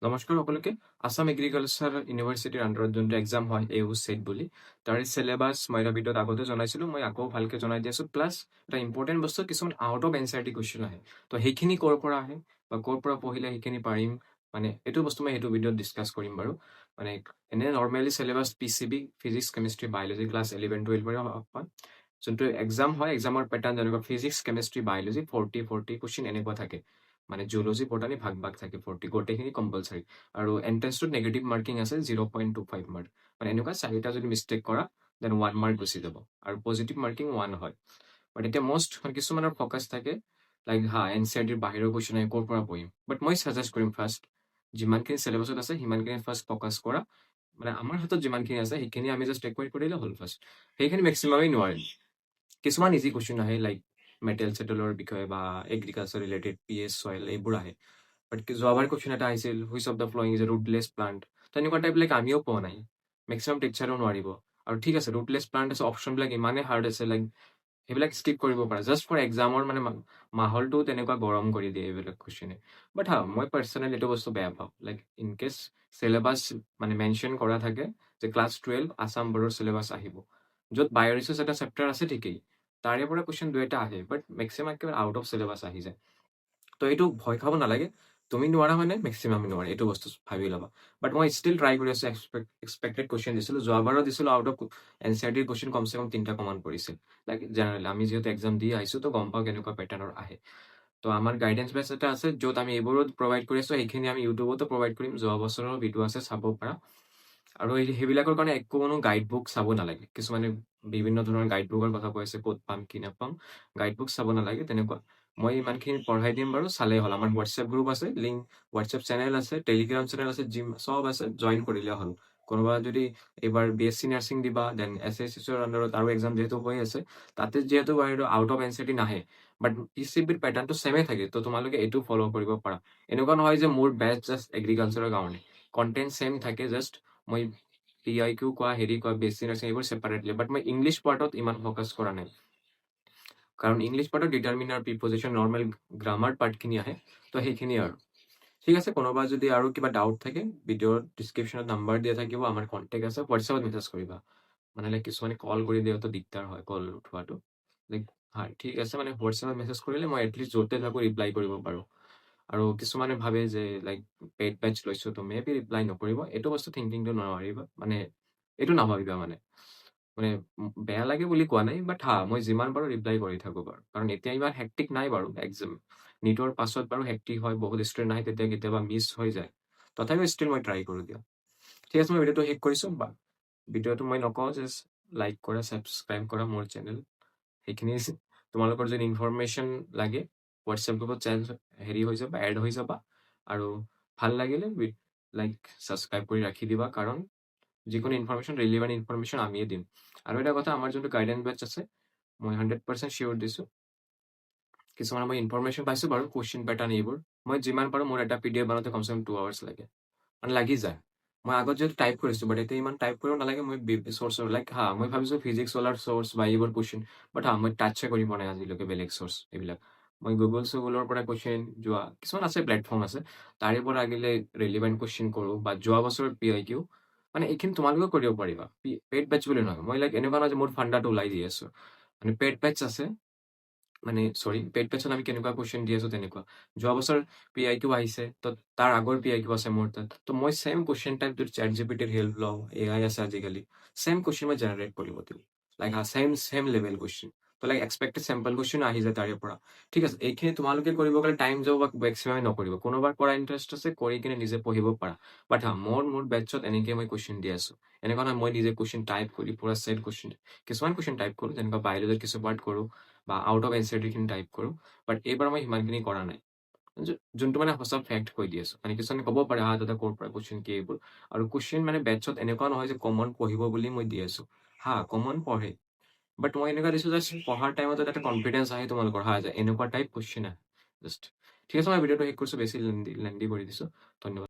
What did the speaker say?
নমস্কাৰ সকলোকে। আসাম এগ্ৰিকালচাৰ ইউনিভাৰ্চিটিৰ আণ্ডাৰত যোনটো এক্সাম হয় AU CET বুলি, তাৰে চিলেবাছ মই এটা ভিডিঅ'ত আগতে জনাইছিলোঁ, মই আকৌ ভালকৈ জনাই দি আছোঁ। প্লাছ এটা ইম্পৰ্টেণ্ট বস্তু, কিছুমান আউট অফ NCERT কুৱেশ্যন আহে। তো সেইখিনি ক'ৰ পৰা আহে বা ক'ৰ পৰা পঢ়িলে সেইখিনি পাৰিম, মানে এইটো বস্তু মই সেইটো ভিডিঅ'ত ডিছকাছ কৰিম বাৰু। মানে এনে normally syllabus PCB, physics, chemistry, biology class 11-12 হয়। যোনটো এক্সাম হয়, এক্সামৰ পেটাৰ্ণ যেনেকুৱা ফিজিক্স, কেমিষ্ট্ৰি, বায়'লজি 40 কুৱেশ্যন এনেকুৱা থাকে। মানে জুলজি, বটানী ভাগ ভাগ থাকে 40, গোটেইখিনি কম্পালচাৰী। আৰু এণ্ট্ৰেন্সটোত নেগেটিভ মাৰ্কিং আছে 0.25 মাৰ্ক। মানে এনেকুৱা চাৰিটা যদি মিষ্টেক কৰা দেন 1 মাৰ্ক গুচি যাব। আৰু পজিটিভ মাৰ্কিং 1 হয়। বাট এতিয়া কিছুমানৰ ফ'কাছ থাকে লাইক NCERTৰ বাহিৰৰ কুৱেশ্যন আহে, ক'ৰ পৰা পঢ়িম। বাট মই ছাজেষ্ট কৰিম ফাৰ্ষ্ট যিমানখিনি চিলেবাছত আছে সিমানখিনি ফাৰ্ষ্ট ফ'কাছ কৰা। মানে আমাৰ হাতত যিমানখিনি আছে সেইখিনি আমি জাষ্ট একুৱাইড কৰিলে হ'ল ফাৰ্ষ্ট। সেইখিনি মেক্সিমামেই নোৱাৰিম। কিছুমান ইজি কুৱেশ্যন আহে লাইক মেটেল চেটেলৰ বিষয়ে বা এগ্ৰিকালচাৰ ৰিলেটেড PS চইল এইবোৰ আহে। বাট যোৱাবাৰ কুৱেশ্যন এটা আহিছিল which of the following is a rootless plant. তেনেকুৱা টাইপ লাইক আমিও পোৱা নাই, মেক্সিমাম টিচাৰেও নোৱাৰিব। আৰু ঠিক আছে ৰুটলেছ প্লান্ট আছে, অপশ্যনবিলাক ইমানেই হাৰ্ড আছে লাইক সেইবিলাক স্কিপ কৰিব পাৰা জাষ্ট ফৰ এক্সামৰ মানে মাহলটো তেনেকুৱা গৰম কৰি দিয়ে এইবিলাক কুৱেশ্যনে। বাট মই পাৰ্চনেলি এইটো বস্তু বেয়া পাওঁ। লাইক ইন কেছ চিলেবাছ মানে মেনশ্যন কৰা থাকে যে ক্লাছ 12 আছাম বৰ্ডৰ চিলেবাছ আহিব, য'ত বায়'ৰিচৰ্চ এটা চেপ্টাৰ আছে ঠিকেই, তাৰে পৰা কুৱেশ্যন 2-এটা আহে, বাট মেক্সিমাম একেবাৰে আউট অফ চিলেবাছ আহি যায়। তো এইটো ভয় খাব নালাগে। তুমি নোৱাৰা মানে মেক্সিমাম নোৱাৰে, এইটো বস্তু ভাবি ল'বা। বাট মই ষ্টিল ট্ৰাই কৰি আছোঁ। এক্সপেক্টেড কুৱেশ্যন দিছিলোঁ, যোৱাবাৰো দিছিলোঁ। আউট অফ NCERTৰ কুৱেশ্যন কমচে কম 3টা কমন পৰিছিল। লাইক জেনেৰেলি আমি যিহেতু এক্সাম দি আহিছোঁ তো গম পাওঁ কেনেকুৱা পেটাৰ্ণৰ আহে। তো আমাৰ গাইডেন্স বেচ এটা আছে য'ত আমি এইবোৰো প্ৰভাইড কৰি আছোঁ। সেইখিনি আমি ইউটিউবতো প্ৰভাইড কৰিম, যোৱা বছৰৰ ভিডিঅ' আছে চাব পাৰা। আৰু সেইবিলাকৰ কাৰণে কোনো গাইড বুক চাব নালাগে। কিছুমানে বিভিন্ন ধৰণৰ গাইড বুকৰ কথা কৈ আছে, ক'ত পাম কি নাপাম। গাইড বুক চাব নালাগে তেনেকুৱা। মই ইমানখিনি পঢ়াই দিম বাৰু, চালেই হ'ল। আমাৰ হোৱাটছএপ গ্ৰুপ আছে, লিংক হোৱাটছএপ চেনেল আছে, টেলিগ্ৰাম চেনেল আছে, জিম চব আছে, জইন কৰিলে হ'ল। কোনোবা যদি এইবাৰ BSc নাৰ্ছিং দিবা দেন SSCৰ আণ্ডাৰত আৰু এক্সাম যিহেতু হৈ আছে, তাতে যিহেতু আউট অফ NCERT নাহে, বাট PCBৰ পেটাৰ্ণটো ছেমে থাকে। তো তোমালোকে এইটো ফ'ল' কৰিব পাৰা। এনেকুৱা নহয় যে মোৰ বেষ্ট জাষ্ট এগ্ৰিকালচাৰৰ কাৰণে, কণ্টেণ্ট ছেম থাকে। জাষ্ট মই PIQ কোৱা, হেৰি কোৱা, BSc নাৰ্ছিং এইবোৰ ছেপাৰেটলি। বাট মই ইংলিছ পাৰ্টত ইমান ফ'কাছ কৰা নাই, কাৰণ ইংলিছ পাৰ্টত ডিটাৰমিনাৰ, প্ৰিপজিশ্যন, নৰ্মেল গ্ৰামাৰ পাৰ্টখিনি আহে। তো সেইখিনি আৰু ঠিক আছে। কোনোবা যদি আৰু কিবা ডাউট থাকে, ভিডিঅ'ৰ ডিছক্ৰিপশ্যনত নাম্বাৰ দিয়া থাকিব, আমাৰ কণ্টেক্ট আছে, হোৱাটছএপত মেছেজ কৰিবা। মানে লাইক কিছুমানে কল কৰি দিওঁতে দিগদাৰ হয় কল উঠোৱাটো। লাইক ঠিক আছে, মানে হোৱাটছএপত মেছেজ কৰিলে মই এটলিষ্ট য'তে থাকোঁ ৰিপ্লাই কৰিব পাৰোঁ। আৰু কিছুমানে ভাবে যে লাইক পেইড বেটছ লৈছোঁ তো মে বি ৰিপ্লাই নকৰিব। এইটো বস্তু থিংকিংটো নোৱাৰিবা, মানে এইটো নাভাবিবা। মানে বেয়া লাগে বুলি কোৱা নাই, বাট মই যিমান পাৰোঁ ৰিপ্লাই কৰি থাকোঁ বাৰু। কাৰণ এতিয়া ইমান হেক্টিক নাই বাৰু এক্সাম। নিটৰ পাছত বাৰু হেক্টিক হয়, বহুত ষ্টুডেণ্ট আহে, তেতিয়া কেতিয়াবা মিছ হৈ যায়। তথাপিও ষ্টিল মই ট্ৰাই কৰোঁ দিয়া। ঠিক আছে, মই ভিডিঅ'টো শেষ কৰিছোঁ। বা ভিডিঅ'টো মই নকওঁ জাষ্ট লাইক কৰা, ছাবস্ক্ৰাইব কৰা মোৰ চেনেল। সেইখিনি তোমালোকৰ যদি ইনফৰমেশ্যন লাগে হোৱাটছএপ গ্ৰুপত হেৰি হৈ যাবা, এড হৈ যাবা। আৰু ভাল লাগিলে লাইক ছাবস্ক্ৰাইব কৰি ৰাখি দিবা, কাৰণ যিকোনো ইনফৰমেশ্যন, ৰিলিভেণ্ট ইনফৰমেশ্যন আমিয়ে দিম। আৰু এটা কথা, আমাৰ যোনটো গাইডেন্স বেটছ আছে, মই 100% চিয়'ৰ দিছোঁ। কিছুমান মই ইনফৰমেশ্যন পাইছোঁ বাৰু, কুৱেশ্যন পেটাৰ্ণ এইবোৰ। মই যিমান পাৰোঁ মোৰ এটা PDF বনাওঁতে কমচে কম 2 hours লাগে, মানে লাগি যায়। মই আগত যিহেতু টাইপ কৰিছোঁ, বাট এতিয়া ইমান টাইপ কৰিব নালাগে। মই চ'ৰ্চৰ লাইক মই ভাবিছোঁ ফিজিক্স ৱালাৰ চ'ৰ্চ বা এইবোৰ কুৱেশ্যন, বাট মই টাচে কৰি পোৱা নাই আজিলৈকে বেলেগ চ'ৰ্চ এইবিলাক। মই গুগলৰ পৰা কুৱেশ্যন, কিছুমান আছে প্লেটফৰ্ম আছে, তাৰে পৰা আগিলে ৰিলিভেণ্ট কুৱেশ্যন কৰোঁ, বা যোৱা বছৰৰ PIQ, মানে এইখিনি তোমালোকেও কৰিব পাৰিবা। পেইড বেটছ বুলি নহয়, মই লাইক এনেকুৱা নহয় যে মোৰ ফাণ্ডাটো ওলাই দি আছোঁ। মানে পেইড বেটছ আছে, মানে পেইড বেটছত আমি কেনেকুৱা কুৱেশ্যন দি আছোঁ তেনেকুৱা। যোৱা বছৰ PIQ আহিছে, তো তাৰ আগৰ PIQ আছে মোৰ তাত। তো মই ছেম কুৱেশ্যন টাইপ যদি ChatGPTৰ হেল্প লওঁ, AI আছে আজিকালি, ছেম কুৱেশ্যন মই জেনেৰেট কৰিব দিওঁ। Like same level question. তো লাইক এক্সপেক্টেড চেম্পল কুৱেশ্যন আহি যায় তাৰে পৰা। ঠিক আছে, এইখিনি তোমালোকে কৰিব গ'লে টাইম যাব বা মেক্সিমামে নকৰিব। কোনোবাৰ কৰা ইণ্টাৰেষ্ট আছে, কৰি কিনে নিজে পঢ়িব পাৰা। বাট মোৰ বেটছত এনেকৈ মই কুৱেশ্যন দি আছোঁ। এনেকুৱা নহয় মই নিজে কুৱেশ্যন টাইপ কৰি পুৰা ছেট কুৱেশ্যন, কিছুমান কুৱেশ্যন টাইপ কৰোঁ, যেনেকুৱা বায়'লজিৰ কিছু পাৰ্ট কৰোঁ, বা আউট অফ NCERTখিনি টাইপ কৰোঁ। বাট এইবাৰ মই সিমানখিনি কৰা নাই, যোনটো মানে সঁচা ফেক্ট কৈ দি আছোঁ। মানে কিছুমানে ক'ব পাৰে দাদা ক'ৰ পৰা কুৱেশ্যন কি এইবোৰ। আৰু কুৱেশ্যন মানে বেটছত এনেকুৱা নহয় যে কমন পঢ়িব বুলি মই দি আছোঁ। কমন পঢ়ে, বাট মই এনেকুৱা দিছোঁ জাষ্ট পঢ়াৰ টাইমত এটা কনফিডেঞ্চ আহে তোমালোকৰ, যে এনেকুৱা টাইপ কুৱেশ্যন আহে জাষ্ট। ঠিক আছে, মই ভিডিঅ'টো শেষ কৰিছোঁ, বেছি লেণ্ডি কৰি দিছোঁ। ধন্যবাদ।